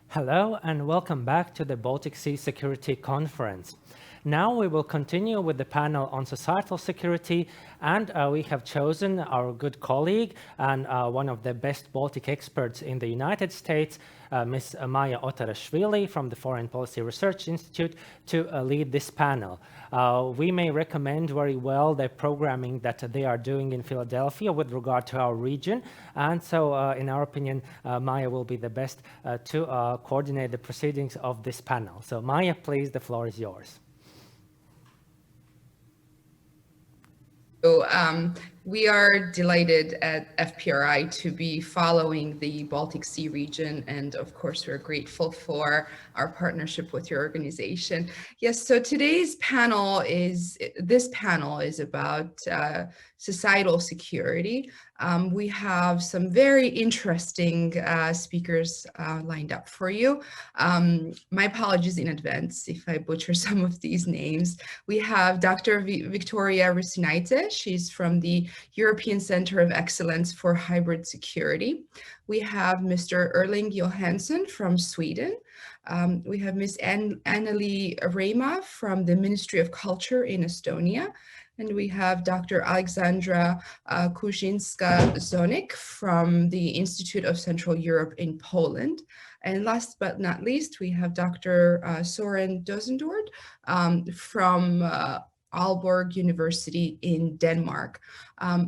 Hello and welcome back to the Baltic Sea Security Conference. Now we will continue with the panel on societal security, and we have chosen our good colleague and one of the best Baltic experts in the United States, Ms. Maia Otarashvili from the Foreign Policy Research Institute, to lead this panel. We may recommend very well the programming that they are doing in Philadelphia with regard to our region, and so in our opinion, Maia will be the best to coordinate the proceedings of this panel. So Maia, please, the floor is yours. So we are delighted at FPRI to be following the Baltic Sea region, and of course we're grateful for our partnership with your organization. Yes, so this panel is about societal security. We have some very interesting speakers lined up for you. My apologies in advance if I butcher some of these names. We have Dr. Viktorija Rusinaite. She's from the European Center of Excellence for Hybrid Security. We have Mr. Erling Johannson from Sweden. We have Ms. Annelie Reimaa from the Ministry of Culture in Estonia. And we have Dr. Aleksandra Kuczyńska-Zonik from the Institute of Central Europe in Poland. And last but not least, we have Dr. Søren Dosendord from Aalborg University in Denmark.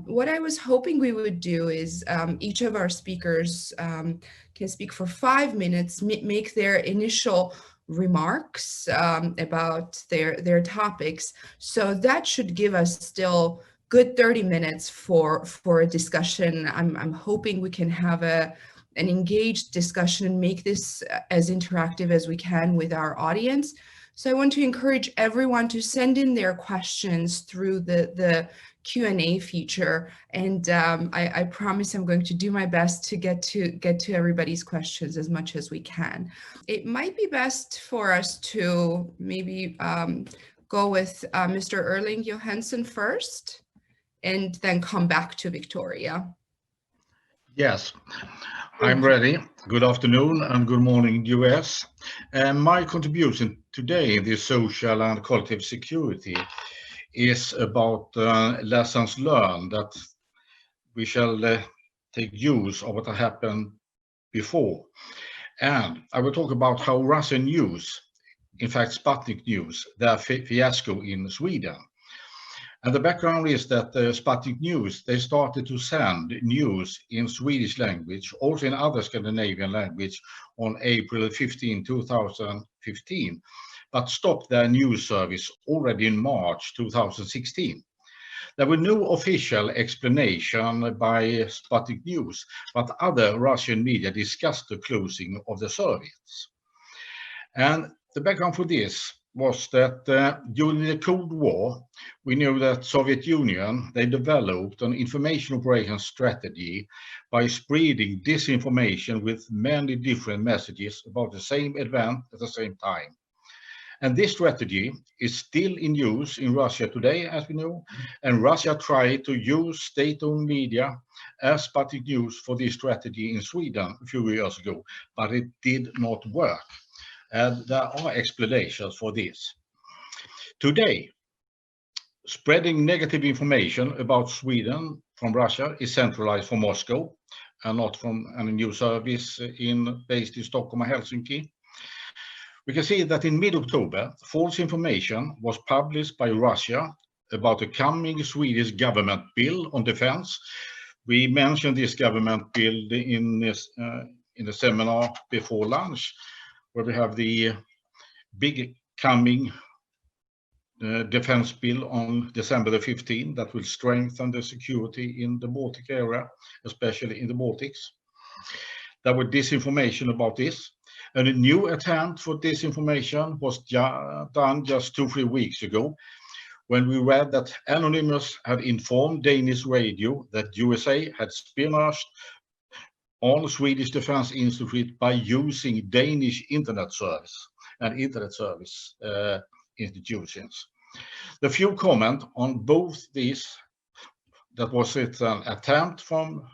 What I was hoping we would do is each of our speakers can speak for 5 minutes, make their initial remarks about their topics. So that should give us still good 30 minutes for a discussion. I'm hoping we can have an engaged discussion and make this as interactive as we can with our audience. So I want to encourage everyone to send in their questions through the Q&A feature, and I promise I'm going to do my best to get to everybody's questions as much as we can. It might be best for us to maybe go with Mr. Erling Johannson first, and then come back to Viktorija. Yes, I'm ready. Good afternoon and good morning, US. My contribution today in this social and collective security is about lessons learned that we shall take use of what happened before. And I will talk about how Russian news, in fact Sputnik news, their fiasco in Sweden. And the background is that Sputnik News, they started to send news in Swedish language, also in other Scandinavian language, on April 15, 2015, but stopped their news service already in March 2016. There was no official explanation by Sputnik News, but other Russian media discussed the closing of the service. And the background for this was that during the Cold War, we knew that Soviet Union, they developed an information operations strategy by spreading disinformation with many different messages about the same event at the same time. And this strategy is still in use in Russia today, as we know, and Russia tried to use state-owned media as Sputnik News for this strategy in Sweden a few years ago, but it did not work. And there are explanations for this. Today, spreading negative information about Sweden from Russia is centralized from Moscow and not from any news service based in Stockholm or Helsinki. We can see that in mid-October, false information was published by Russia about the coming Swedish government bill on defense. We mentioned this government bill in the seminar before lunch, where we have the big coming defense bill on December the 15th that will strengthen the security in the Baltic area, especially in the Baltics. There was disinformation about this, and a new attempt for disinformation was done just 2-3 weeks ago, when we read that Anonymous had informed Danish radio that USA had espionaged on Swedish Defense Institute by using Danish internet service and internet service institutions. The few comment on both these, that was it an attempt from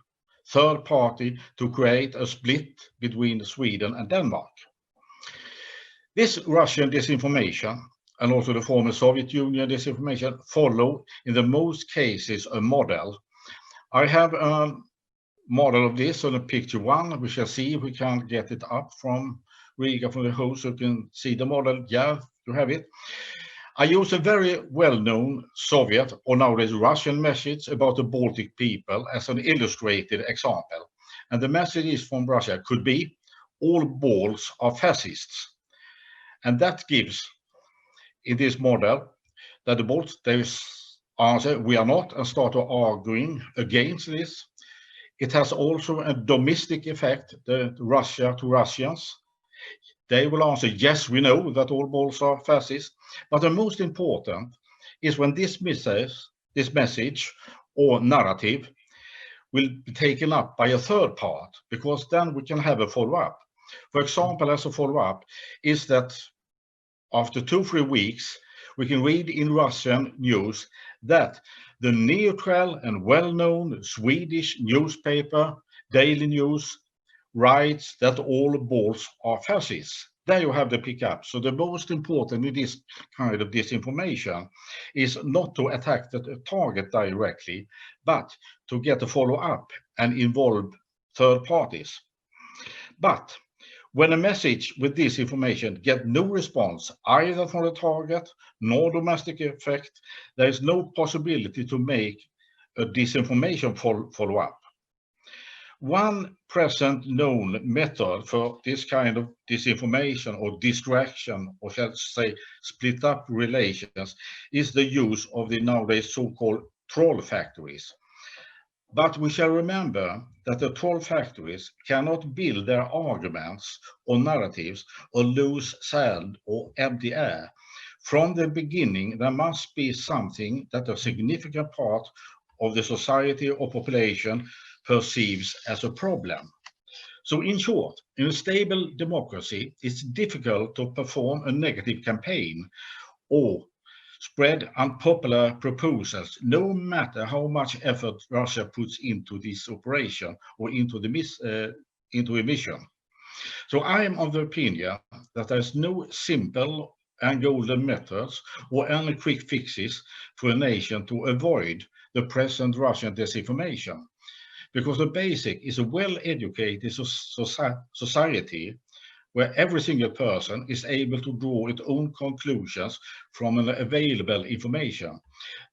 third party to create a split between Sweden and Denmark. This Russian disinformation and also the former Soviet Union disinformation follow in the most cases a model. I have a model of this on a picture 1. We shall see if we can get it up from Riga, from the host, so you can see the model. Yeah, you have it. I use a very well-known Soviet or nowadays Russian message about the Baltic people as an illustrated example. And the message is from Russia could be all Balts are fascists. And that gives in this model that the Balts, they answer we are not and start arguing against this. It has also a domestic effect, the Russia to Russians. They will answer, yes, we know that all Balts are fascist. But the most important is when this message or narrative will be taken up by a third part, because then we can have a follow-up. For example, as a follow-up is that after 2-3 weeks, we can read in Russian news that the neutral and well-known Swedish newspaper, Daily News, writes that all Balts are fascists. There you have the pickup. So the most important in this kind of disinformation is not to attack the target directly, but to get a follow-up and involve third parties. But when a message with this information get no response either from the target nor domestic effect, there is no possibility to make a disinformation follow-up. One present known method for this kind of disinformation or distraction, or shall I say split up relations, is the use of the nowadays so-called troll factories. But we shall remember that the troll factories cannot build their arguments or narratives on loose sand or empty air. From the beginning, there must be something that a significant part of the society or population perceives as a problem. So in short, in a stable democracy, it's difficult to perform a negative campaign or spread unpopular proposals, no matter how much effort Russia puts into this operation or into a mission. So I am of the opinion that there's no simple and golden methods or any quick fixes for a nation to avoid the present Russian disinformation. Because the basic is a well-educated society where every single person is able to draw its own conclusions from an available information.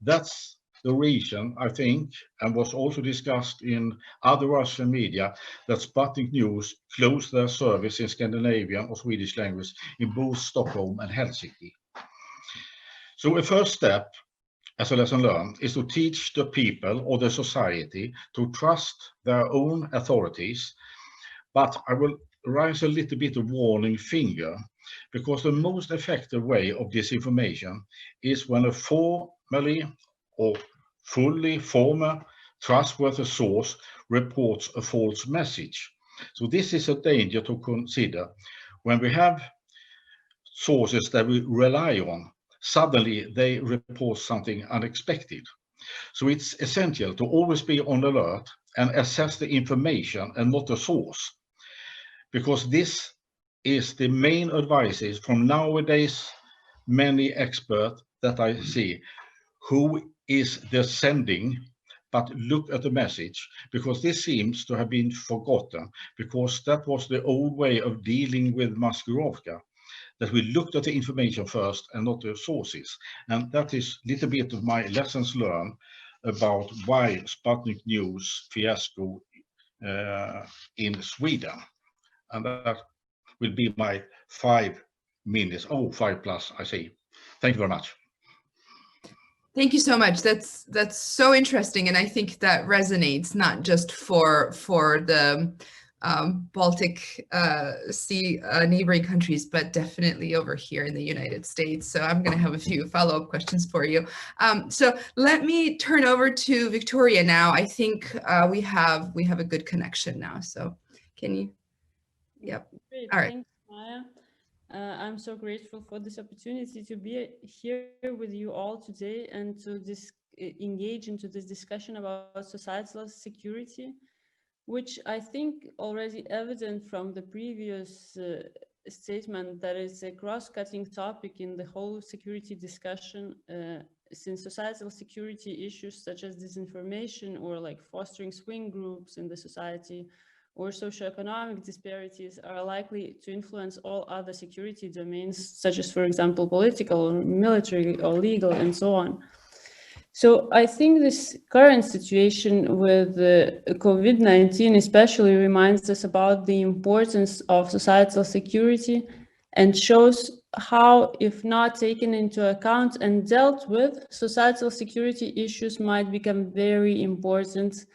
That's the reason, I think, and was also discussed in other Russian media, that Sputnik News closed their service in Scandinavian or Swedish language in both Stockholm and Helsinki. So a first step, as a lesson learned, is to teach the people or the society to trust their own authorities. But I will raise a little bit of warning finger, because the most effective way of disinformation is when a formally or fully former trustworthy source reports a false message. So this is a danger to consider when we have sources that we rely on. Suddenly they report something unexpected. So it's essential to always be on alert and assess the information and not the source, because this is the main advice from nowadays many experts that I see. Who is the sending? But look at the message, because this seems to have been forgotten, because that was the old way of dealing with Maskirovka, that we looked at the information first and not the sources. And that is a little bit of my lessons learned about why Sputnik News fiasco in Sweden. And that will be my 5 minutes. Oh, 5+, I see. Thank you very much. Thank you so much. That's so interesting, and I think that resonates not just for the Baltic Sea neighboring countries, but definitely over here in the United States. So I'm going to have a few follow-up questions for you. So let me turn over to Viktorija now. I think we have a good connection now. So can you? Yep. Great. All right. Thanks, Maia. I'm so grateful for this opportunity to be here with you all today and to engage into this discussion about societal security, which I think already evident from the previous statement that is a cross-cutting topic in the whole security discussion, since societal security issues such as disinformation or like fostering swing groups in the society or socioeconomic disparities are likely to influence all other security domains, such as, for example, political or military or legal and so on. So I think this current situation with COVID-19 especially reminds us about the importance of societal security and shows how, if not taken into account and dealt with, societal security issues might become very important,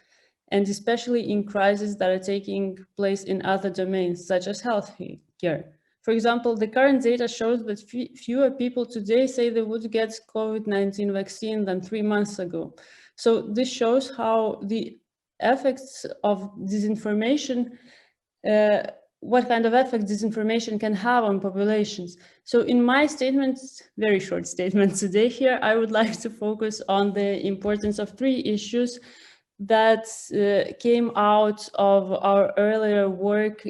and especially in crises that are taking place in other domains, such as healthcare. For example, the current data shows that fewer people today say they would get COVID-19 vaccine than 3 months ago. So this shows how the effects of disinformation, what kind of effect disinformation can have on populations. So in my statement, very short statement today here, I would like to focus on the importance of 3 issues that came out of our earlier work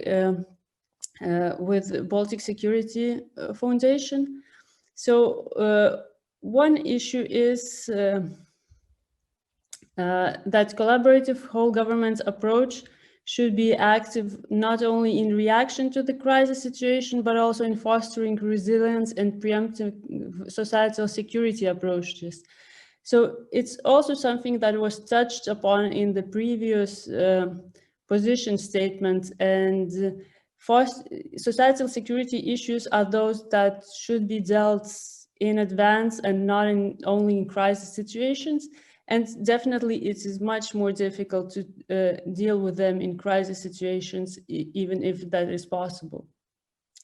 with Baltic Security Foundation. So one issue is that collaborative whole government approach should be active not only in reaction to the crisis situation, but also in fostering resilience and preemptive societal security approaches. So it's also something that was touched upon in the previous position statement, and societal security issues are those that should be dealt in advance and not only in crisis situations. And definitely it is much more difficult to deal with them in crisis situations, even if that is possible.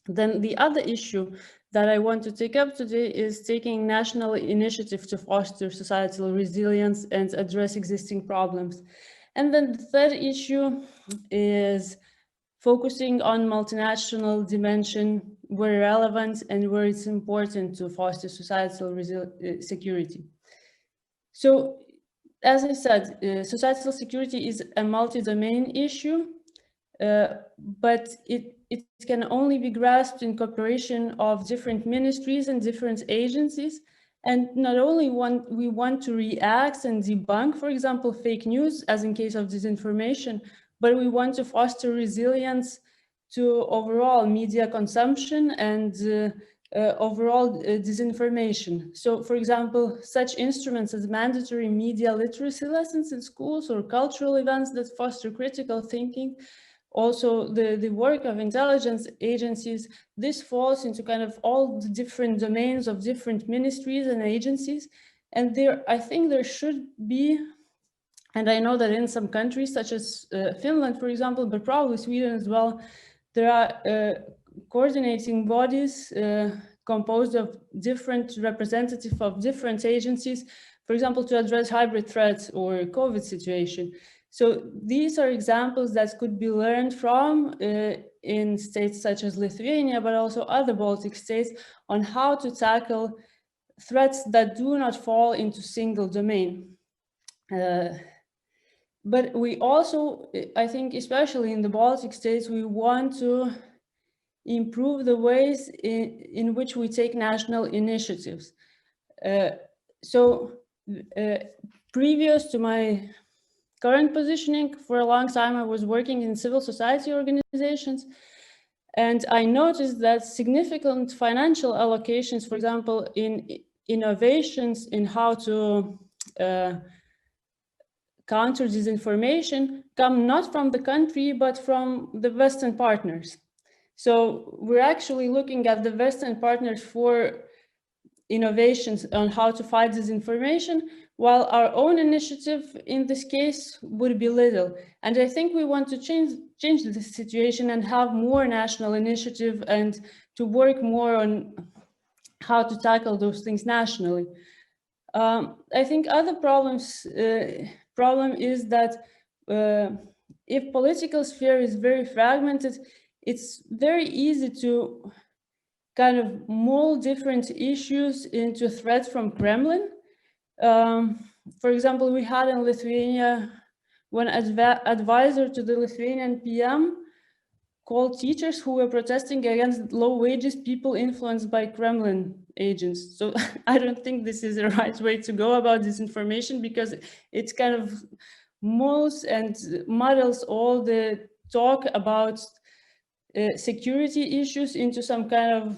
Then the other issue that I want to take up today is taking national initiative to foster societal resilience and address existing problems. And then the third issue is focusing on multinational dimension where relevant and where it's important to foster societal security. So, as I said, societal security is a multi-domain issue, but it can only be grasped in cooperation of different ministries and different agencies. And not only we want to react and debunk, for example, fake news, as in case of disinformation, but we want to foster resilience to overall media consumption and overall disinformation. So, for example, such instruments as mandatory media literacy lessons in schools or cultural events that foster critical thinking, also the work of intelligence agencies, this falls into kind of all the different domains of different ministries and agencies. And I think there should be, and I know that in some countries such as Finland, for example, but probably Sweden as well, there are coordinating bodies composed of different representatives of different agencies, for example, to address hybrid threats or COVID situation. So these are examples that could be learned from in states such as Lithuania, but also other Baltic states, on how to tackle threats that do not fall into single domain. But we also, I think, especially in the Baltic states, we want to improve the ways in which we take national initiatives. Previous to my current positioning, for a long time, I was working in civil society organizations, and I noticed that significant financial allocations, for example, in innovations in how to counter disinformation, come not from the country, but from the Western partners. So we're actually looking at the Western partners for innovations on how to fight disinformation, while our own initiative in this case would be little. And I think we want to change the situation and have more national initiative and to work more on how to tackle those things nationally. I think other problem is that if political sphere is very fragmented, it's very easy to kind of mold different issues into threats from Kremlin. For example, we had in Lithuania one advisor to the Lithuanian PM called teachers who were protesting against low wages, people influenced by Kremlin agents. So I don't think this is the right way to go about this information, because it's kind of molds and muddles all the talk about security issues into some kind of,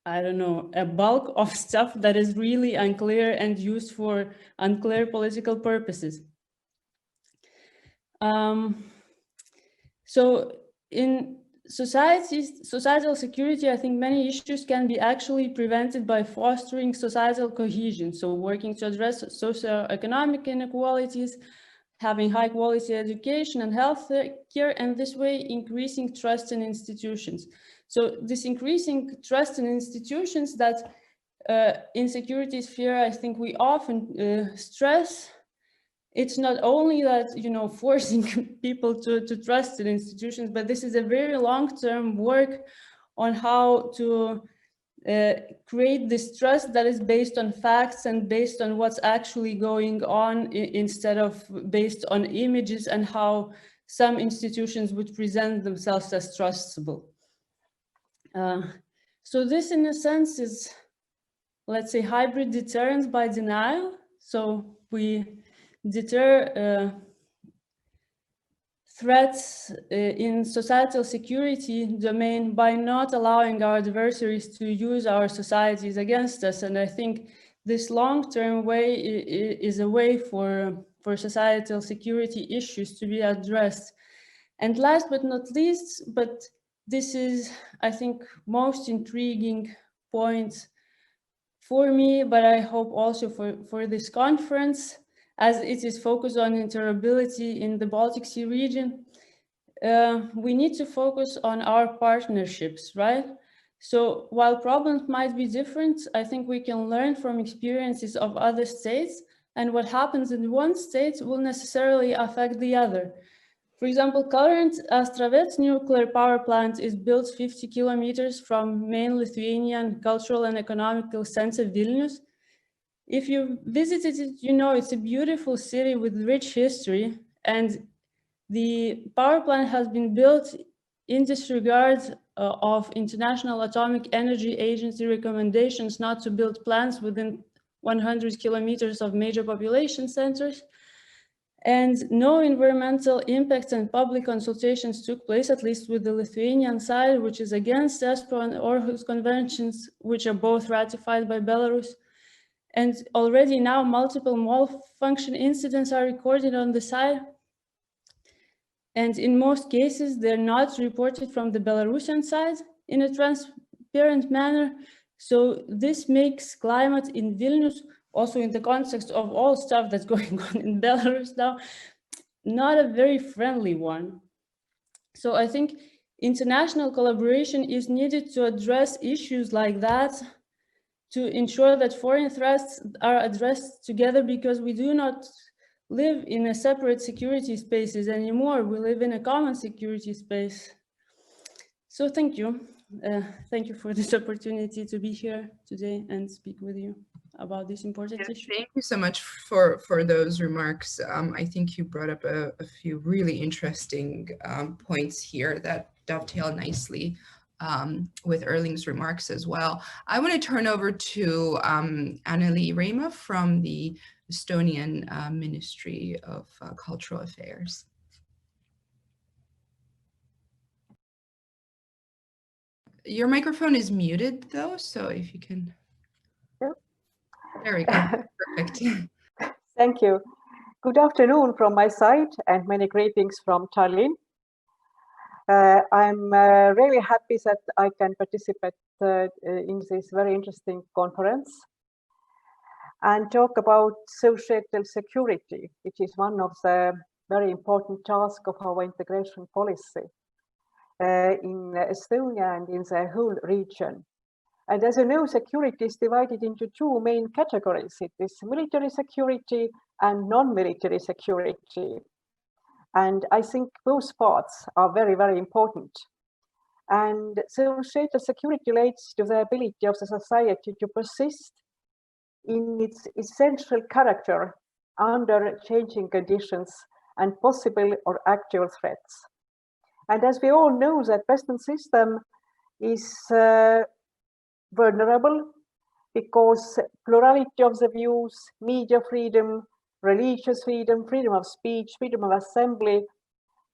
I don't know, a bulk of stuff that is really unclear and used for unclear political purposes. So in societal security, I think many issues can be actually prevented by fostering societal cohesion. So working to address socioeconomic inequalities, having high quality education and health care, and this way increasing trust in institutions. So this increasing trust in institutions that in security sphere, I think we often stress. It's not only that, you know, forcing people to trust in institutions, but this is a very long-term work on how to create this trust that is based on facts and based on what's actually going on, instead of based on images and how some institutions would present themselves as trustable. So this, in a sense, is, let's say, hybrid deterrence by denial. So we deter threats in societal security domain by not allowing our adversaries to use our societies against us. And I think this long-term way is a way for societal security issues to be addressed. And last but not least, but this is, I think, most intriguing point for me, but I hope also for this conference, as it is focused on interoperability in the Baltic Sea region, we need to focus on our partnerships, right? So while problems might be different, I think we can learn from experiences of other states, and what happens in one state will necessarily affect the other. For example, current Astravets nuclear power plant is built 50 kilometers from main Lithuanian cultural and economical center Vilnius. If you visited it, you know it's a beautiful city with rich history, and the power plant has been built in disregard of International Atomic Energy Agency recommendations not to build plants within 100 kilometers of major population centers. And no environmental impact and public consultations took place, at least with the Lithuanian side, which is against ESPO and Aarhus conventions, which are both ratified by Belarus. And already now multiple malfunction incidents are recorded on the site. And in most cases, they're not reported from the Belarusian side in a transparent manner. So this makes climate in Vilnius, also in the context of all stuff that's going on in Belarus now, not a very friendly one. So I think international collaboration is needed to address issues like that, to ensure that foreign threats are addressed together, because we do not live in a separate security spaces anymore. We live in a common security space. So thank you. Thank you for this opportunity to be here today and speak with you about this important issue. Thank you so much for those remarks. I think you brought up a few really interesting points here that dovetail nicely with Erling's remarks as well. I want to turn over to Reimaa from the Estonian Ministry of Cultural Affairs. Your microphone is muted though, so if you can. Yep. There we go. Perfect. Thank you. Good afternoon from my side and many greetings from Tallinn. I'm really happy that I can participate in this very interesting conference and talk about societal security, which is one of the very important tasks of our integration policy in Estonia and in the whole region. And as you know, security is divided into two main categories. It is military security and non-military security. And I think both parts are very, very important. And societal security relates to the ability of the society to persist in its essential character under changing conditions and possible or actual threats. And as we all know, that Western system is vulnerable because plurality of the views, media freedom, religious freedom, freedom of speech, freedom of assembly,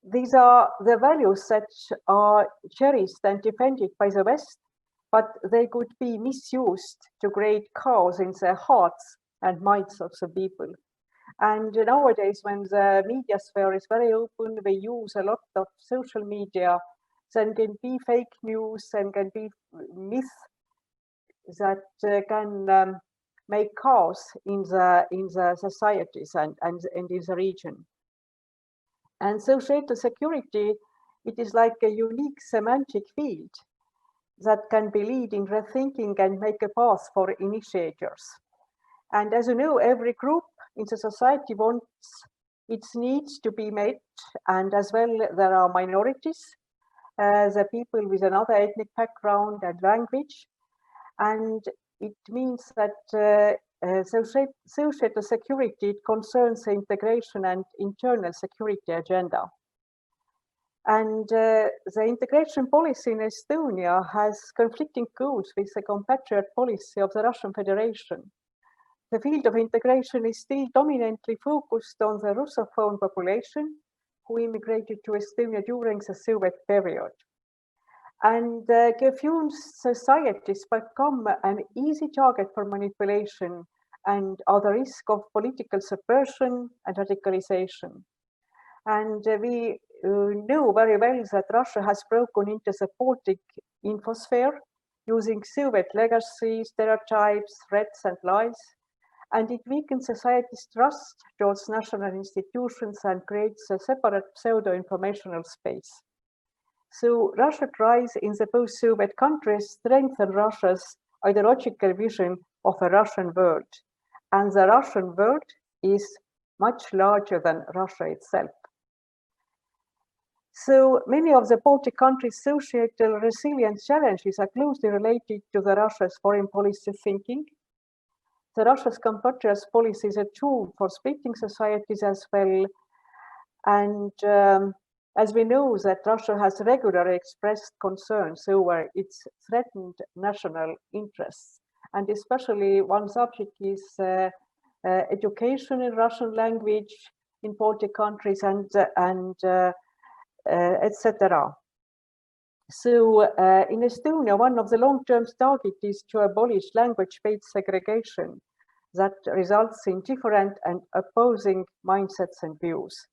these are the values that are cherished and defended by the West, but they could be misused to create chaos in the hearts and minds of the people. And nowadays, when the media sphere is very open, we use a lot of social media, then can be fake news and can be myth that can make chaos in the societies and in the region. And social security, it is like a unique semantic field that can be lead in rethinking and make a path for initiators. And as you know, every group in the society wants its needs to be met, and as well there are minorities, the people with another ethnic background and language, and it means that social security concerns the integration and internal security agenda. And the integration policy in Estonia has conflicting goals with the compatriot policy of the Russian Federation. The field of integration is still dominantly focused on the Russophone population who immigrated to Estonia during the Soviet period. And confused societies become an easy target for manipulation and are the risk of political subversion and radicalization. And we know very well that Russia has broken into the Baltic infosphere using Soviet legacy, stereotypes, threats and lies. And it weakens society's trust towards national institutions and creates a separate pseudo-informational space. So Russia tries in the post-Soviet countries strengthen Russia's ideological vision of a Russian world. And the Russian world is much larger than Russia itself. So many of the Baltic countries' societal resilience challenges are closely related to the Russia's foreign policy thinking. The Russia's compatriots policy is a tool for splitting societies as well. And as we know that Russia has regularly expressed concerns over its threatened national interests. And especially one subject is education in Russian language in Baltic countries and etc. So in Estonia, one of the long-term targets is to abolish language-based segregation that results in different and opposing mindsets and views.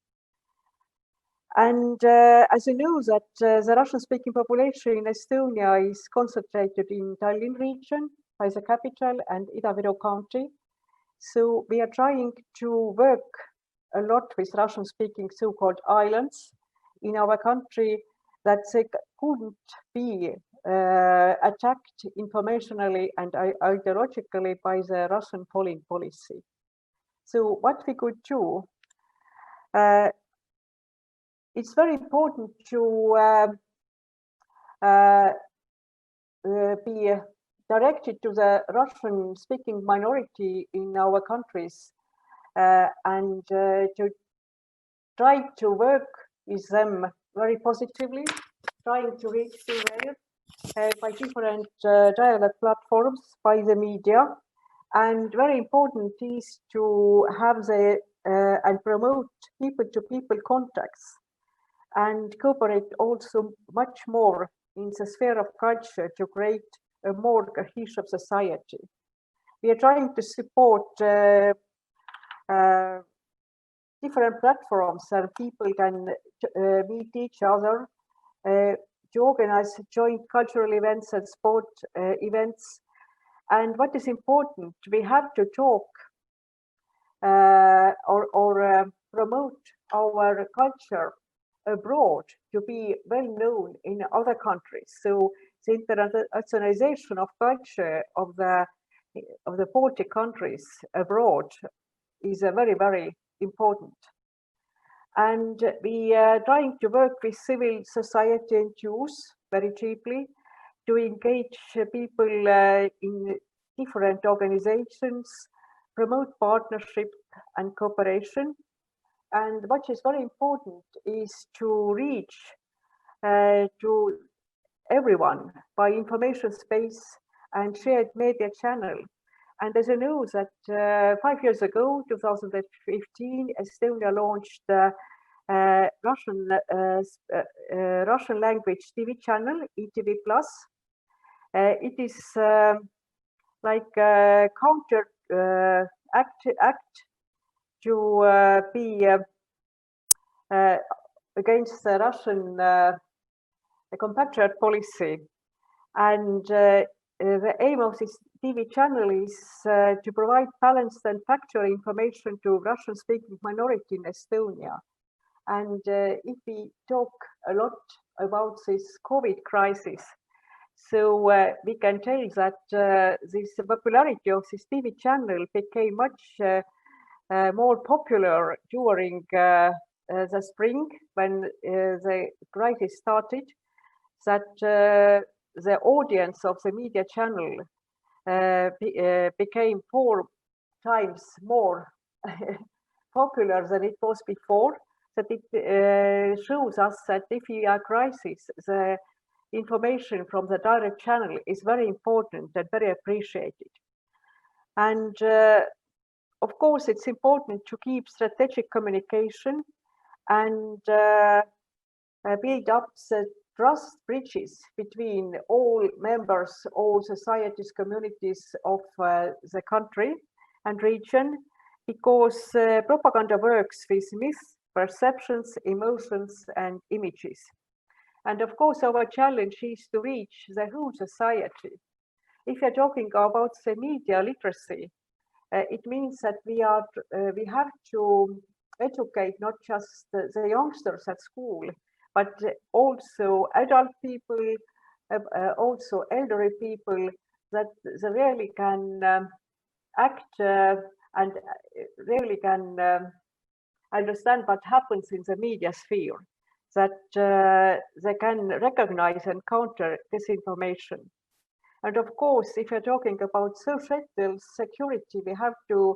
And as you know that the Russian-speaking population in Estonia is concentrated in Tallinn region, by the capital, and Ida-Viru county. So we are trying to work a lot with Russian-speaking so-called islands in our country that they couldn't be attacked informationally and ideologically by the Russian foreign policy. So what we could do, it's very important to be directed to the Russian-speaking minority in our countries and to try to work with them very positively, trying to reach them by different dialogue platforms, by the media. And very important is to have the and promote people-to-people contacts and cooperate also much more in the sphere of culture to create a more cohesive society. We are trying to support different platforms where people can meet each other, to organize joint cultural events and sport events. And what is important, we have to talk or promote our culture abroad to be well known in other countries. So the internationalization of culture of the Baltic countries abroad is very, very important. And we are trying to work with civil society and youth very cheaply to engage people in different organizations, promote partnership and cooperation. And what is very important is to reach to everyone by information space and shared media channel. And as you know that 5 years ago, 2015, Estonia launched the Russian language TV channel, ETV+. It is like a counter act to be against the Russian compatriot policy. And the aim of this TV channel is to provide balanced and factual information to Russian-speaking minority in Estonia. And if we talk a lot about this COVID crisis, so we can tell that this popularity of this TV channel became much more popular during the spring when the crisis started, that the audience of the media channel became 4 times more popular than it was before. That it shows us that if you are crisis, the information from the direct channel is very important and very appreciated. And of course, it's important to keep strategic communication and build up the trust bridges between all members, all societies, communities of the country and region, because propaganda works with myths, perceptions, emotions, and images. And of course, our challenge is to reach the whole society. If you're talking about the media literacy, it means that we have to educate not just the youngsters at school, but also adult people, also elderly people, that they really can act and really can understand what happens in the media sphere, that they can recognize and counter disinformation. And of course, if you're talking about societal security, we have to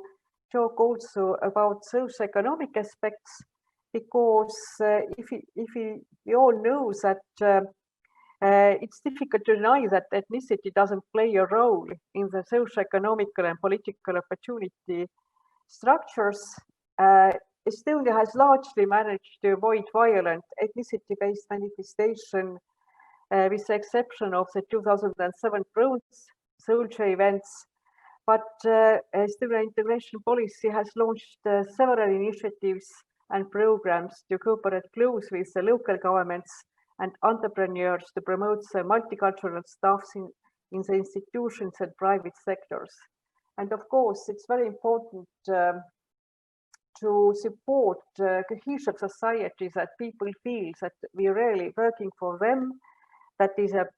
talk also about socioeconomic aspects, because we all know that it's difficult to deny that ethnicity doesn't play a role in the socioeconomical and political opportunity structures. Estonia has largely managed to avoid violent ethnicity-based manifestation, with the exception of the 2007 bronze soldier events. But Estonia integration policy has launched several initiatives and programs to cooperate close with the local governments and entrepreneurs to promote the multicultural staff in the institutions and private sectors. And of course, it's very important to support cohesive society, that people feel that we're really working for them, that is a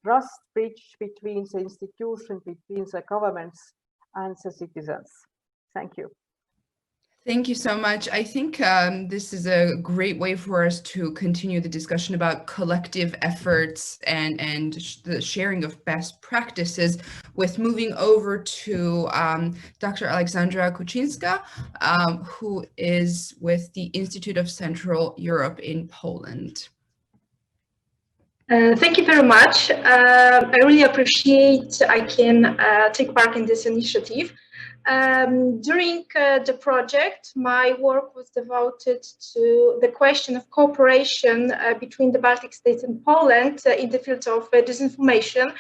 trust bridge between the institution, between the governments and the citizens. Thank you. Thank you so much. I think this is a great way for us to continue the discussion about collective efforts and the sharing of best practices, with moving over to Dr. Aleksandra Kuczyńska, who is with the Institute of Central Europe in Poland. Thank you very much. I really appreciate I can take part in this initiative. During the project, my work was devoted to the question of cooperation between the Baltic states and Poland in the field of disinformation.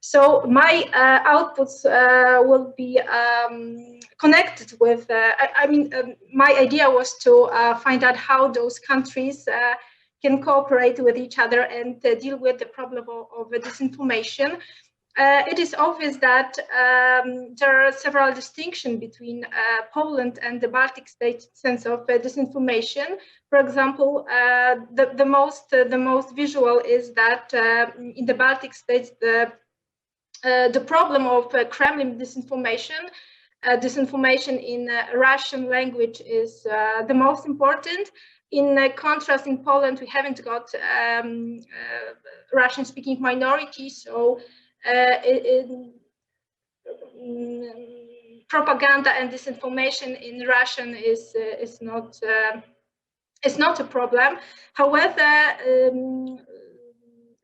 So my outputs will be connected with, my idea was to find out how those countries can cooperate with each other and deal with the problem of disinformation. It is obvious that there are several distinctions between Poland and the Baltic states in sense of disinformation. For example, the most visual is that in the Baltic states, the problem of Kremlin disinformation, disinformation in Russian language is the most important. In contrast, in Poland, we haven't got Russian-speaking minorities, so propaganda and disinformation in Russian is not is not a problem. However,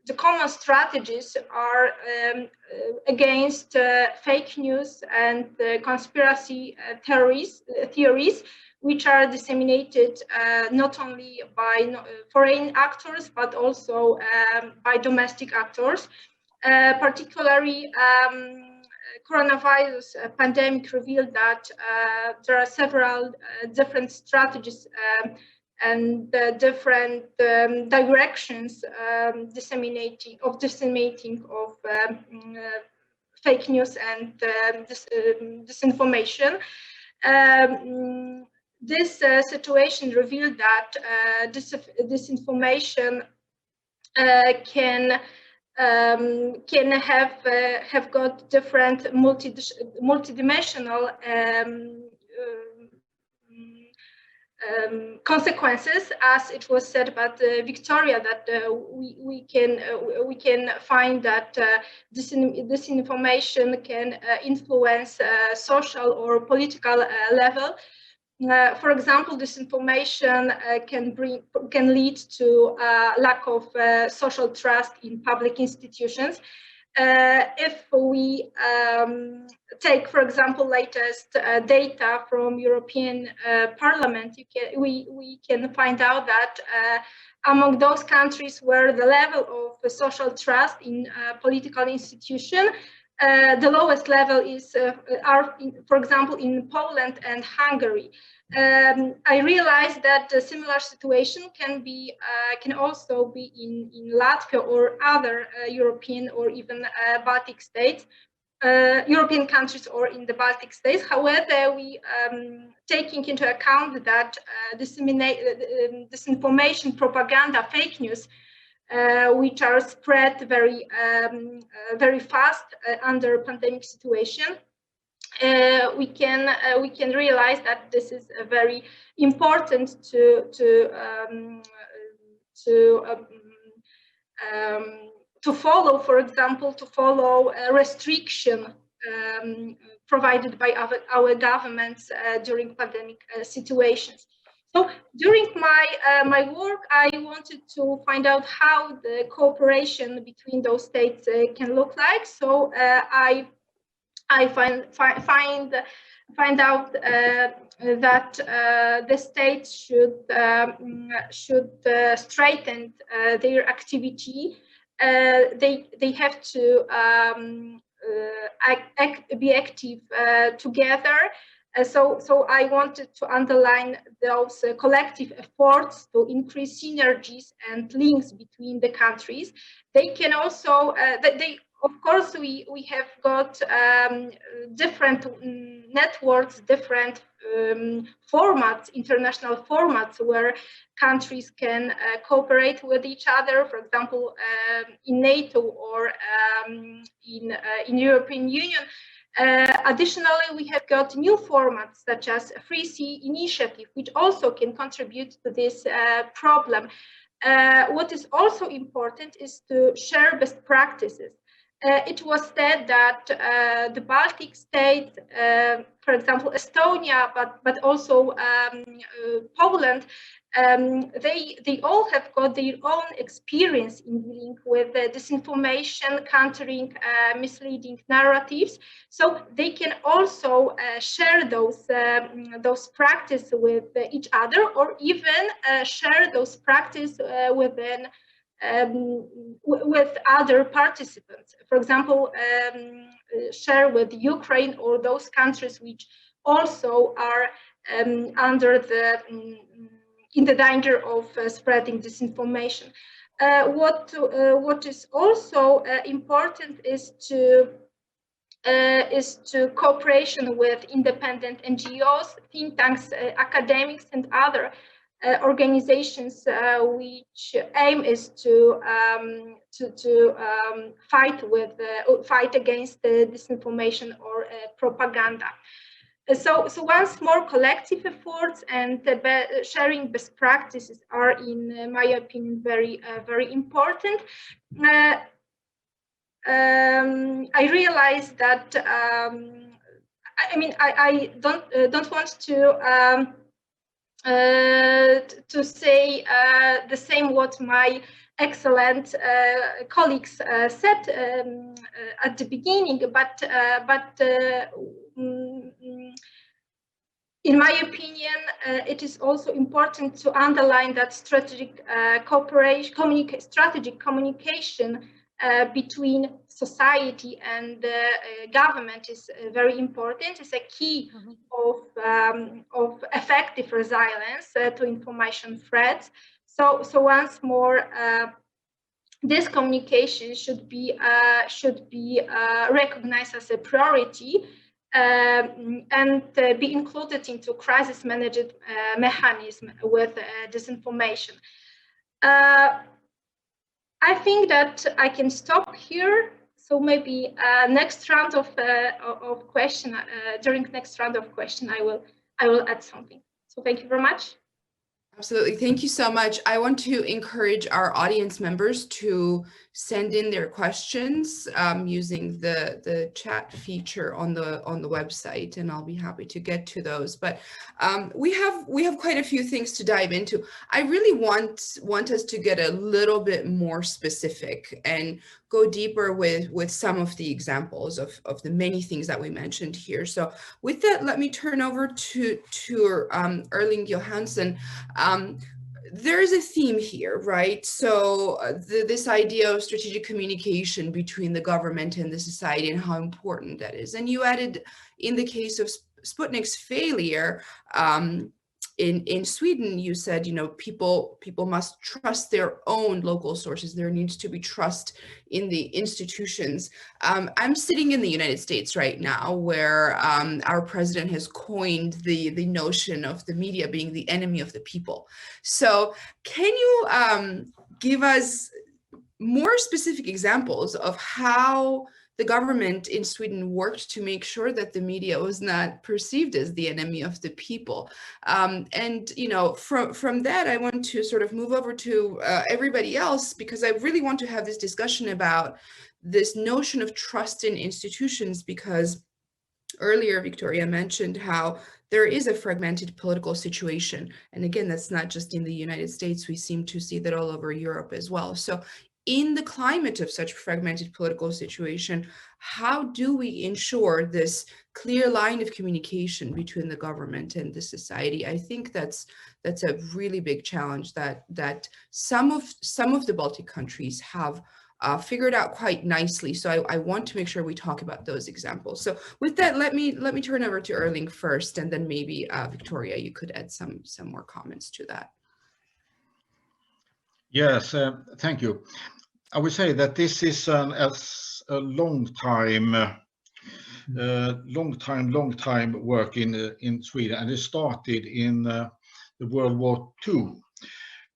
the common strategies are against fake news and conspiracy theories, which are disseminated not only by foreign actors, but also by domestic actors. Particularly, coronavirus pandemic revealed that there are several different strategies and different directions disseminating of fake news and disinformation. This situation revealed that disinformation can have got different multidimensional consequences, as it was said by Viktorija, that we can find that disinformation can influence social or political level. For example, disinformation can lead to lack of social trust in public institutions. If we take, for example, latest data from European Parliament, we can find out that among those countries where the level of social trust in political institution, the lowest level is, for example, in Poland and Hungary. I realized that a similar situation can also be in Latvia or other European or even Baltic states, European countries or in the Baltic states. However, we taking into account that disinformation, propaganda, fake news, which are spread very fast under pandemic situation, we can realize that this is very important to follow. For example, to follow a restriction provided by our governments during pandemic situations. So during my work, I wanted to find out how the cooperation between those states can look like. So I find out that the states should strengthen their activity. They have to be active together. So I wanted to underline those collective efforts to increase synergies and links between the countries. They can also, of course, we have got different networks, different formats, international formats where countries can cooperate with each other. For example, in NATO or in European Union. Additionally, we have got new formats such as Free Sea Initiative, which also can contribute to this problem. What is also important is to share best practices. It was said that the Baltic states, for example, Estonia, but also Poland, they all have got their own experience in dealing with disinformation, countering misleading narratives. So they can also share those practices with each other, or even share those practices with other participants. For example, share with Ukraine or those countries which also are in the danger of spreading disinformation. What is also important is to cooperation with independent NGOs, think tanks, academics, and other organizations which aim is to fight against disinformation or propaganda. So once more, collective efforts and sharing best practices are, in my opinion, very important. I realize that I don't want to to say the same what my excellent colleagues said at the beginning, but in my opinion, it is also important to underline that strategic cooperation, strategic communication between society and government is very important. It's a key of effective resilience to information threats. So once more, this communication should be recognized as a priority and be included into crisis management mechanism with disinformation. I think that I can stop here. So maybe next round of question, during next round of question, I will add something. So thank you very much. Absolutely. Thank you so much. I want to encourage our audience members to send in their questions using the chat feature on the website, and I'll be happy to get to those. But we have quite a few things to dive into. I really want us to get a little bit more specific and go deeper with some of the examples of the many things that we mentioned here. So with that, let me turn over to Erling Johannson. There is a theme here, right? So this idea of strategic communication between the government and the society and how important that is. And you added, in the case of Sputnik's failure, in Sweden, you said, you know, people must trust their own local sources. There needs to be trust in the institutions. I'm sitting in the United States right now, where our president has coined the notion of the media being the enemy of the people. So can you give us more specific examples of how the government in Sweden worked to make sure that the media was not perceived as the enemy of the people? And, you know, from that, I want to sort of move over to everybody else, because I really want to have this discussion about this notion of trust in institutions, because earlier Viktorija mentioned how there is a fragmented political situation. And again, that's not just in the United States. We seem to see that all over Europe as well. So in the climate of such fragmented political situation, how do we ensure this clear line of communication between the government and the society? I think that's a really big challenge that some of the Baltic countries have figured out quite nicely. So I want to make sure we talk about those examples. So with that, let me turn over to Erling first, and then maybe Viktorija, you could add some more comments to that. Yes, thank you. I would say that this is a long time work in Sweden, and it started in the World War II,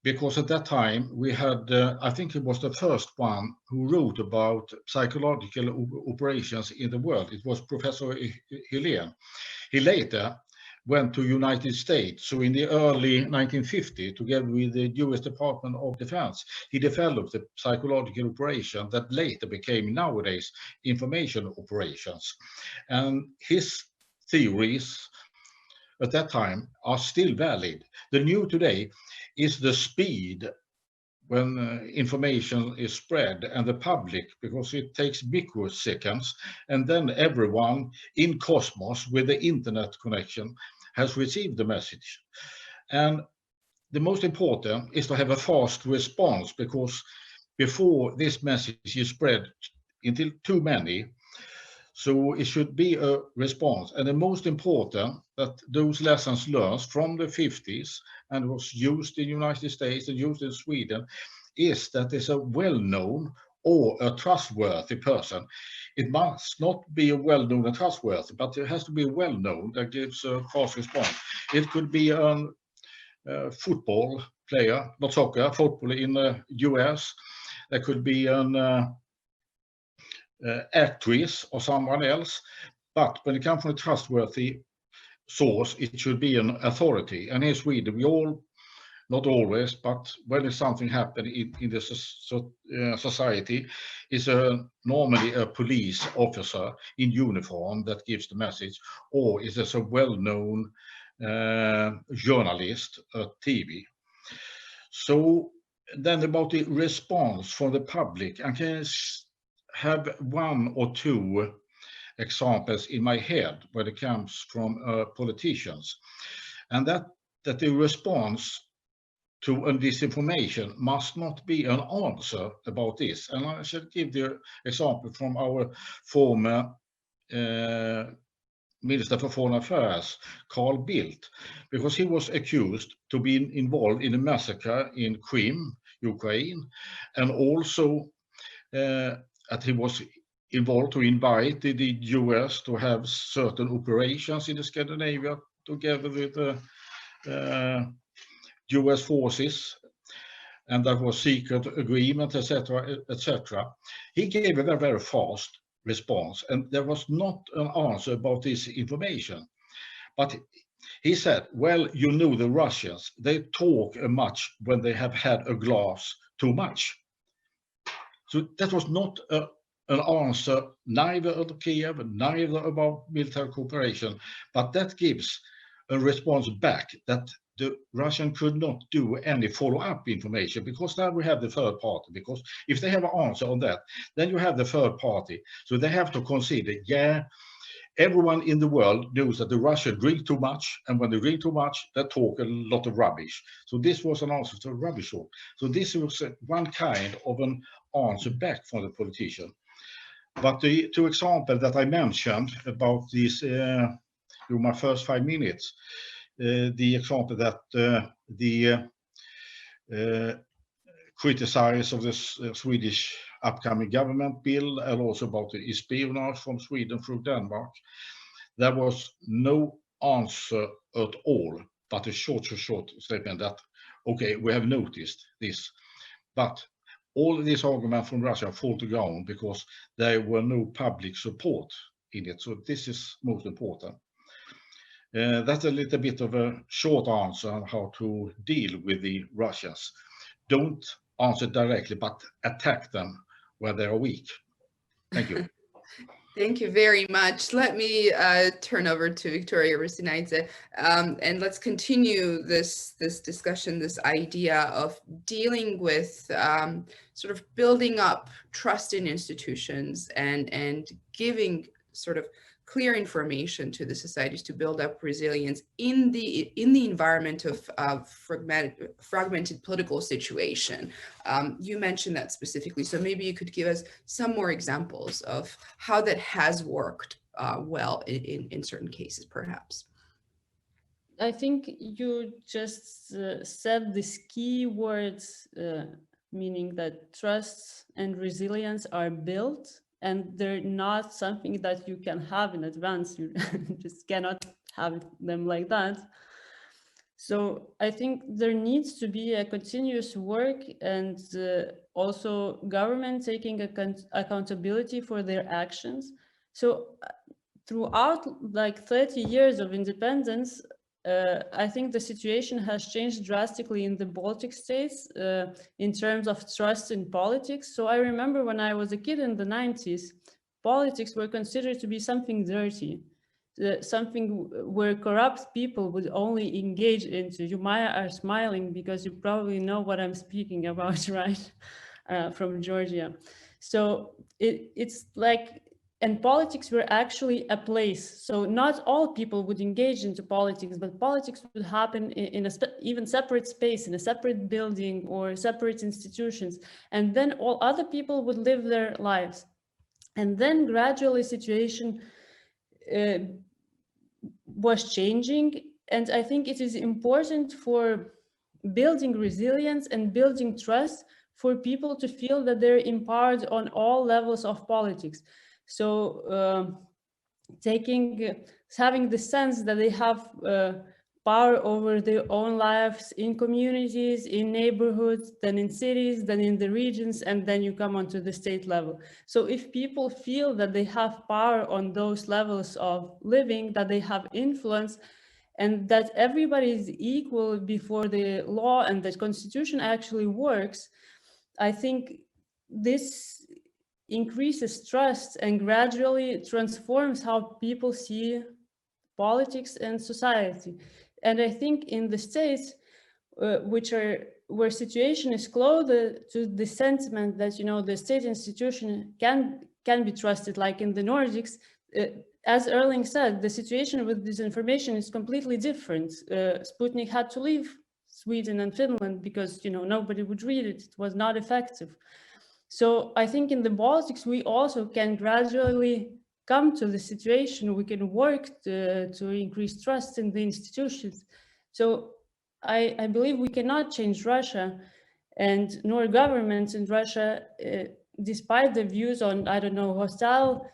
because at that time we had, I think it was the first one who wrote about psychological operations in the world. It was Professor Helén. He later went to United States. So in the early 1950s, together with the US Department of Defense, he developed the psychological operation that later became nowadays information operations. And his theories at that time are still valid. The new today is the speed when information is spread and the public, because it takes microseconds, and then everyone in cosmos with the internet connection has received the message. And the most important is to have a fast response, because before this message is spread into too many, so it should be a response. And the most important, that those lessons learned from the 50s and was used in the United States and used in Sweden, is that there's a well-known or a trustworthy person. It must not be a well-known and trustworthy, but it has to be well-known that gives a fast response. It could be a football player, not soccer, football in the US. There could be an actress or someone else. But when it comes from a trustworthy source, it should be an authority. And in Sweden, we all, not always, but when something happens in the society, is normally a police officer in uniform that gives the message, or is this a well-known journalist at TV. So then about the response from the public, I can have one or two examples in my head when it comes from politicians, and that the response to a disinformation must not be an answer about this. And I shall give the example from our former Minister for Foreign Affairs, Carl Bildt, because he was accused to be involved in a massacre in Crimea, Ukraine, and also that he was involved to invite the US to have certain operations in Scandinavia together with the US forces, and that was secret agreement, etc., etc. He gave a very, very fast response, and there was not an answer about this information. But he said, well, you know, the Russians, they talk much when they have had a glass too much. So that was not an answer, neither of Kiev, neither about military cooperation, but that gives a response back that the Russian could not do any follow-up information, because now we have the third party, because if they have an answer on that, then you have the third party. So they have to consider, yeah, everyone in the world knows that the Russians drink too much, and when they drink too much, they talk a lot of rubbish. So this was an answer to rubbish talk. So this was one kind of an answer back from the politician. But the two examples that I mentioned about this, my first 5 minutes, the example that the criticize of the Swedish upcoming government bill, and also about the espionage from Sweden through Denmark, there was no answer at all, but a short statement that, okay, we have noticed this, but all this argument from Russia fall to ground because there were no public support in it. So this is most important. That's a little bit of a short answer on how to deal with the Russians. Don't answer directly, but attack them where they are weak. Thank you. Thank you very much. Let me turn over to Viktorija Rusinaite, and let's continue this discussion, this idea of dealing with sort of building up trust in institutions and giving sort of clear information to the societies to build up resilience in the environment of fragmented political situation. You mentioned that specifically, so maybe you could give us some more examples of how that has worked well in certain cases, perhaps. I think you just said these key words, meaning that trust and resilience are built, and they're not something that you can have in advance. You just cannot have them like that. So I think there needs to be a continuous work, and also government taking accountability for their actions. So throughout like 30 years of independence, I think the situation has changed drastically in the Baltic states in terms of trust in politics. So I remember when I was a kid in the 90s, politics were considered to be something dirty, something where corrupt people would only engage into. You, Maia, are smiling because you probably know what I'm speaking about, right? From Georgia. So it's like, and politics were actually a place. So not all people would engage into politics, but politics would happen in a even separate space, in a separate building or separate institutions. And then all other people would live their lives. And then gradually situation was changing. And I think it is important for building resilience and building trust for people to feel that they're empowered on all levels of politics. So having the sense that they have power over their own lives in communities, in neighborhoods, then in cities, then in the regions, and then you come onto the state level. So if people feel that they have power on those levels of living, that they have influence, and that everybody is equal before the law and the constitution actually works, I think this increases trust and gradually transforms how people see politics and society. And I think in the states, where situation is closer to the sentiment that, you know, the state institution can be trusted, like in the Nordics, as Erling said, the situation with disinformation is completely different. Sputnik had to leave Sweden and Finland because, you know, nobody would read it. It was not effective. So I think in the Baltics, we also can gradually come to the situation. We can work to increase trust in the institutions. So I believe we cannot change Russia, and nor governments in Russia, despite the views on, I don't know, hostile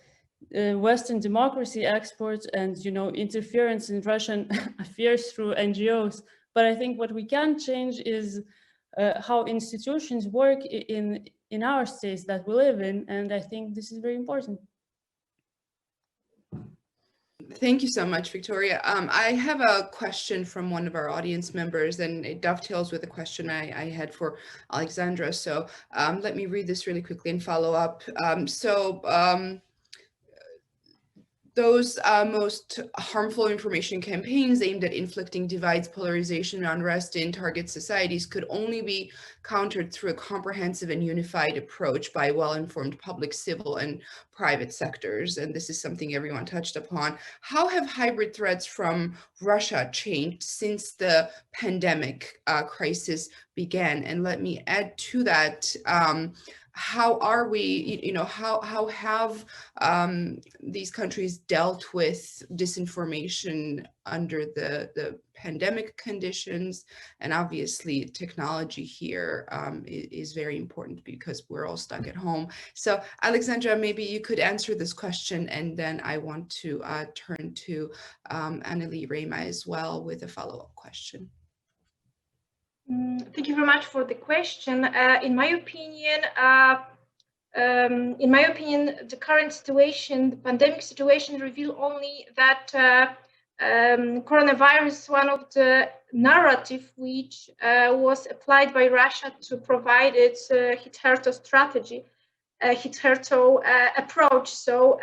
Western democracy exports and, you know, interference in Russian affairs through NGOs. But I think what we can change is how institutions work in our states that we live in, and I think this is very important. Thank you so much, Viktorija. I have a question from one of our audience members, and it dovetails with a question I had for Aleksandra. So let me read this really quickly and follow up. Those most harmful information campaigns aimed at inflicting divides, polarization, and unrest in target societies could only be countered through a comprehensive and unified approach by well-informed public, civil, and private sectors. And this is something everyone touched upon. How have hybrid threats from Russia changed since the pandemic crisis began? And let me add to that, how are we, you know, how have these countries dealt with disinformation under the pandemic conditions? And obviously technology here is very important because we're all stuck at home. So Aleksandra, maybe you could answer this question, and then I want to turn to Anneli Reimaa as well with a follow-up question. Thank you very much for the question. In my opinion, the current situation, the pandemic situation, reveal only that coronavirus is one of the narrative which was applied by Russia to provide its hit-herto strategy, hit-herto approach. So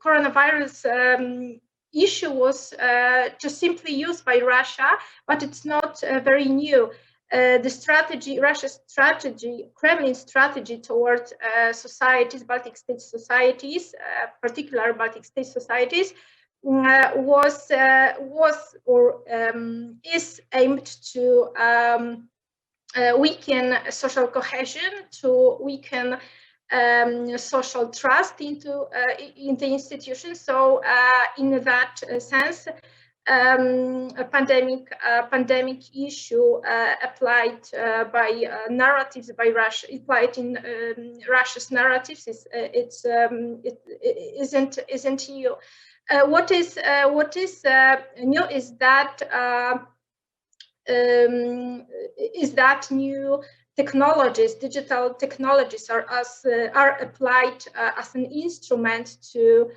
coronavirus issue was just simply used by Russia, but it's not very new. The strategy, Russia's strategy, Kremlin's strategy towards societies, Baltic state societies, particular Baltic state societies, was or is aimed to weaken social cohesion, to weaken social trust into in the institution. So in that sense, a pandemic issue applied by narratives by Russia, applied in Russia's narratives, it isn't new. What is new is that new technologies, digital technologies, are applied as an instrument to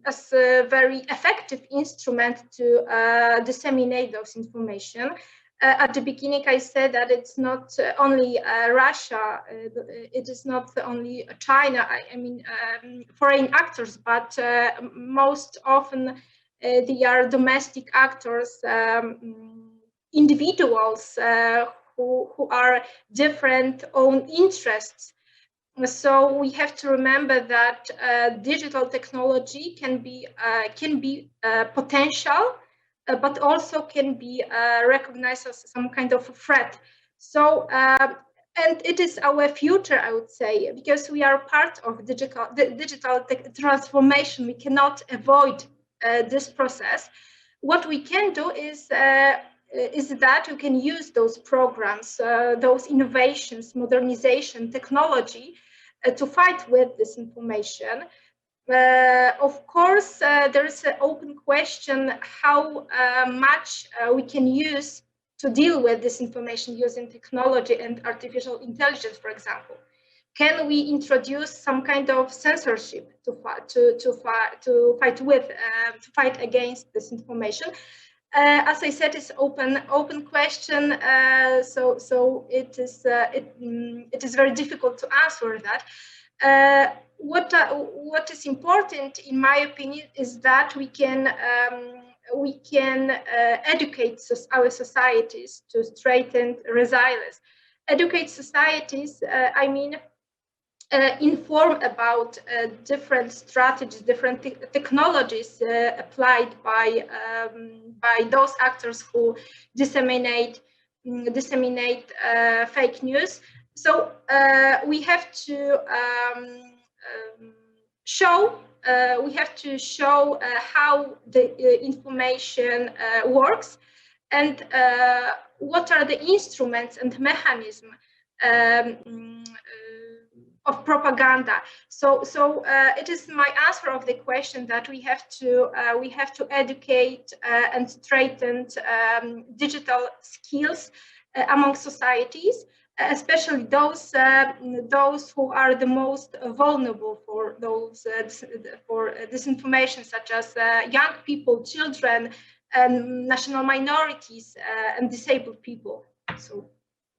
as a very effective instrument to disseminate those information. At the beginning, I said that it's not only Russia, it is not only China, I mean foreign actors, but most often they are domestic actors, individuals who are different own interests. So we have to remember that digital technology can be potential, but also can be recognized as some kind of a threat. So and it is our future, I would say, because we are part of digital transformation. We cannot avoid this process. What we can do is that you can use those programs, those innovations, modernization, technology to fight with this information. Of course, there is an open question how much we can use to deal with this information using technology and artificial intelligence, for example. Can we introduce some kind of censorship to fight against this information? As I said, it's open question. So it is very difficult to answer that. What is important, in my opinion, is that we can we can educate our societies to strengthen resilience. Educate societies, I mean, inform about different strategies, different technologies applied by those actors who disseminate fake news. So we have to show how the information works, and what are the instruments and mechanisms of propaganda. So it is my answer of the question that we have to educate and strengthen digital skills among societies, especially those who are the most vulnerable for disinformation, such as young people, children, and national minorities, and disabled people. So,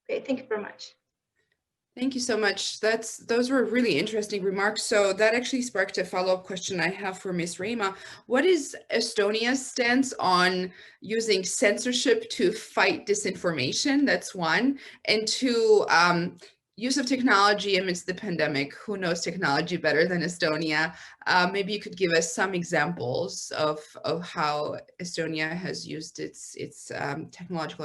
okay, thank you very much. Thank you so much. Those were really interesting remarks. So that actually sparked a follow-up question I have for Ms. Reimaa. What is Estonia's stance on using censorship to fight disinformation? That's one. And two, use of technology amidst the pandemic. Who knows technology better than Estonia? Maybe you could give us some examples of how Estonia has used its technological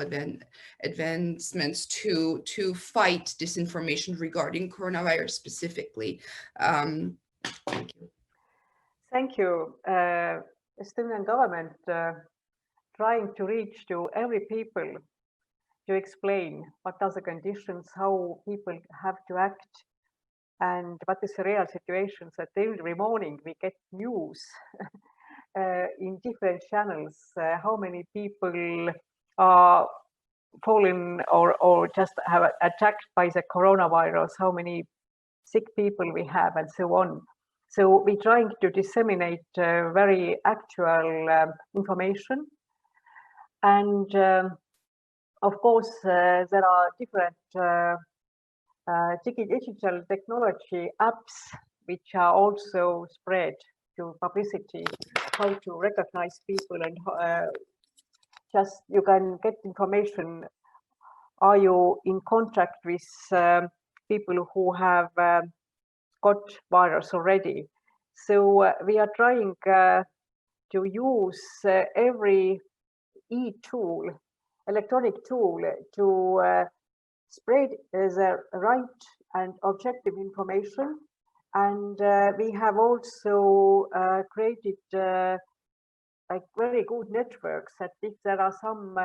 advancements to fight disinformation regarding coronavirus specifically. Thank you. Thank you. Estonian government trying to reach to every people to explain what are the conditions, how people have to act, and what is the real situation. That every morning we get news in different channels, how many people are fallen or just have attacked by the coronavirus, how many sick people we have, and so on. So we're trying to disseminate very actual information. And of course, there are different digital technology apps which are also spread to publicity, how to recognize people, and just you can get information. Are you in contact with people who have got virus already? So we are trying to use every e-tool, electronic tool, to spread the right and objective information. And we have also created like very good networks that if there are some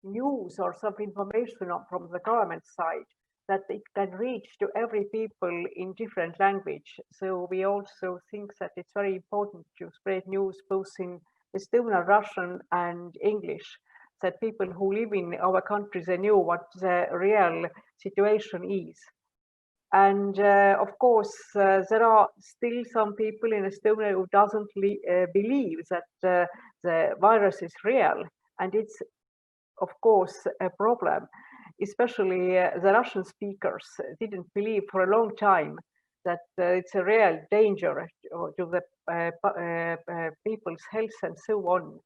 news or some information from the government side, that it can reach to every people in different language. So we also think that it's very important to spread news both in Estonian, Russian, and English, that people who live in our countries, they know what the real situation is. And of course, there are still some people in Estonia who doesn't believe that the virus is real, and it's of course a problem. Especially the Russian speakers didn't believe for a long time that it's a real danger to the people's health and so on.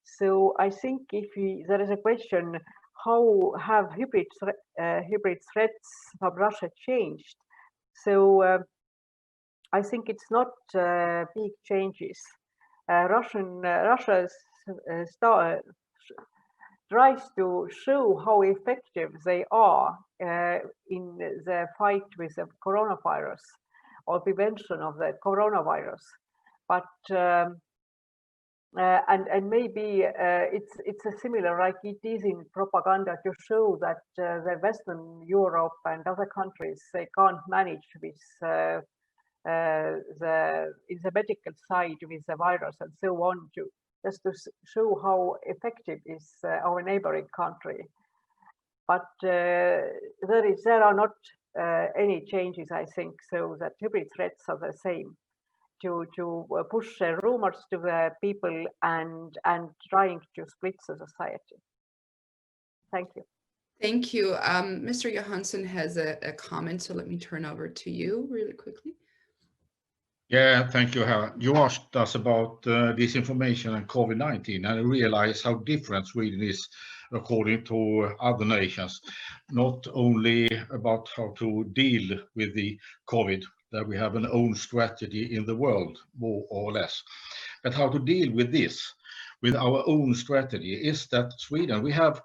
So I think if there is a question, how have hybrid threats from Russia changed? So I think it's not big changes. Russia tries to show how effective they are in the fight with the coronavirus or prevention of the coronavirus. But and maybe it's a similar like it is in propaganda to show that the Western Europe and other countries, they can't manage with in the medical side with the virus and so on, just to show how effective is our neighboring country. But there are not any changes, I think, so that hybrid threats are the same. To push rumors to the people and trying to split the society. Thank you. Thank you. Mr. Johannson has a comment, so let me turn over to you really quickly. Yeah, thank you, Helen. You asked us about disinformation and COVID-19, and I realize how different Sweden is according to other nations. Not only about how to deal with the COVID, that we have an own strategy in the world, more or less, but how to deal with this, with our own strategy, is that Sweden, we have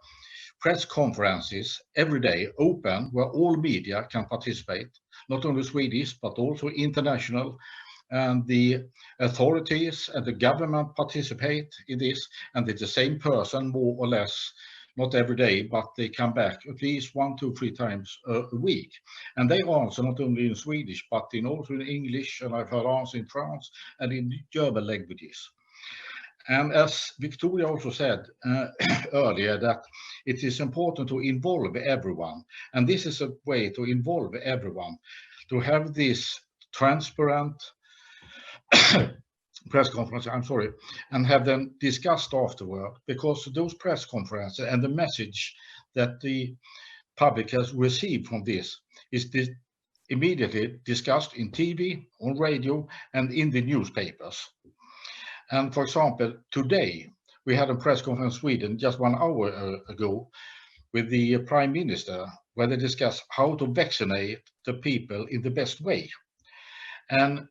press conferences every day open where all media can participate, not only Swedish, but also international, and the authorities and the government participate in this, and it's the same person more or less, not every day, but they come back at least 1, 2, 3 times a week, and they answer not only in Swedish but in also in English, and I've heard answer in France and in German languages. And as Viktorija also said earlier, that it is important to involve everyone, and this is a way to involve everyone, to have this transparent press conference, I'm sorry, and have them discussed afterward, because those press conferences and the message that the public has received from this is immediately discussed in TV, on radio, and in the newspapers. And for example, today we had a press conference in Sweden just 1 hour ago with the Prime Minister, where they discussed how to vaccinate the people in the best way. And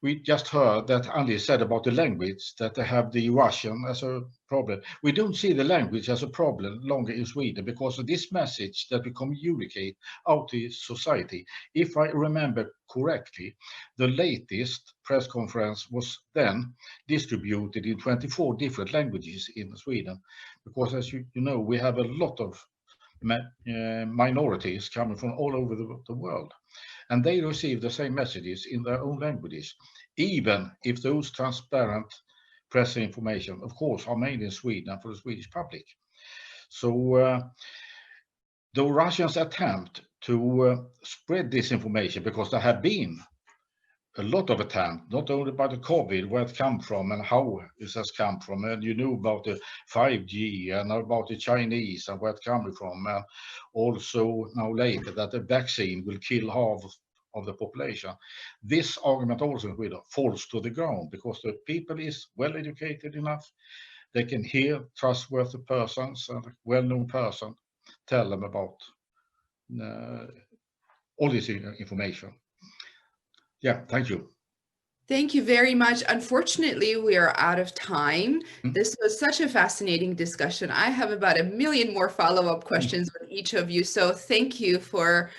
we just heard that Andy said about the language, that they have the Russian as a problem. We don't see the language as a problem longer in Sweden, because of this message that we communicate out to society. If I remember correctly, the latest press conference was then distributed in 24 different languages in Sweden, because as you know, we have a lot of minorities coming from all over the world, and they receive the same messages in their own languages, even if those transparent press information, of course, are made in Sweden and for the Swedish public. So the Russians attempt to spread this information, because there have been a lot of attempts, not only by the COVID, where it come from and how it has come from, and you know about the 5G and about the Chinese and where it's coming from, and also now later that the vaccine will kill half of the population. This argument also falls to the ground, because the people is well educated enough, they can hear trustworthy persons and well-known person tell them about all this information. Yeah, thank you. Thank you very much. Unfortunately, we are out of time. This was such a fascinating discussion. I have about 1 million more follow-up questions with each of you. So thank you for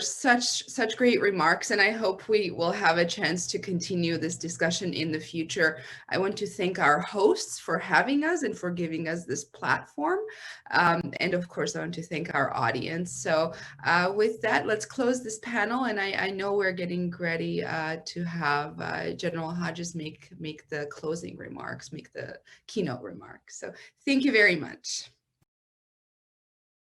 such great remarks, and I hope we will have a chance to continue this discussion in the future. I want to thank our hosts for having us and for giving us this platform. And of course, I want to thank our audience. So with that, let's close this panel. And I know we're getting ready to have General Hodges make the closing remarks, make the keynote remarks. So thank you very much.